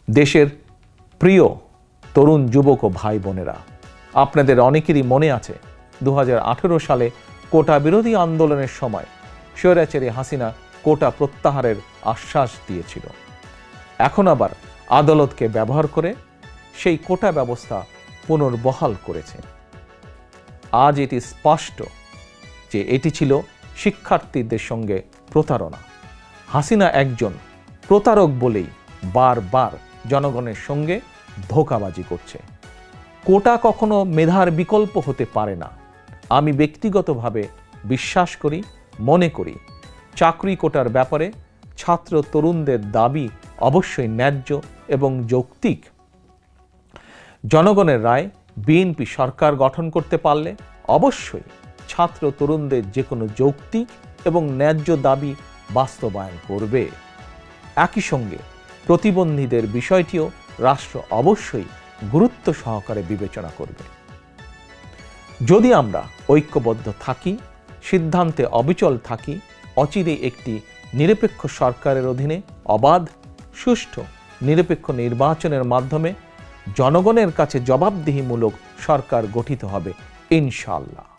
দেশের প্রিয় তরুণ যুবক ও ভাই বোনেরা, আপনাদের অনেকেরই মনে আছে 2018 সালে কোটা বিরোধী আন্দোলনের সময় স্বৈরাচারী হাসিনা কোটা প্রত্যাহারের আশ্বাস দিয়েছিল। এখন আবার আদালতকে ব্যবহার করে সেই কোটা ব্যবস্থা পুনর্বহাল করেছে। আজ এটি স্পষ্ট যে এটি ছিল শিক্ষার্থীদের সঙ্গে প্রতারণা। হাসিনা একজন প্রতারক বলেই বারবার জনগণের সঙ্গে ধোঁকাবাজি করছে। কোটা কখনো মেধার বিকল্প হতে পারে না। আমি ব্যক্তিগতভাবে বিশ্বাস করি, মনে করি চাকরি কোটার ব্যাপারে ছাত্র তরুণদের দাবি অবশ্যই ন্যায্য এবং যৌক্তিক। জনগণের রায় বিএনপি সরকার গঠন করতে পারলে অবশ্যই ছাত্র তরুণদের যে কোনো যৌক্তিক এবং ন্যায্য দাবি বাস্তবায়ন করবে। একই সঙ্গে প্রতিবন্ধীদের বিষয়টিও রাষ্ট্র অবশ্যই গুরুত্ব সহকারে বিবেচনা করবে। যদি আমরা ঐক্যবদ্ধ থাকি, সিদ্ধান্তে অবিচল থাকি, অচিরে একটি নিরপেক্ষ সরকারের অধীনে অবাধ, সুষ্ঠু, নিরপেক্ষ নির্বাচনের মাধ্যমে জনগণের কাছে জবাবদিহিমূলক সরকার গঠিত হবে ইনশাআল্লাহ।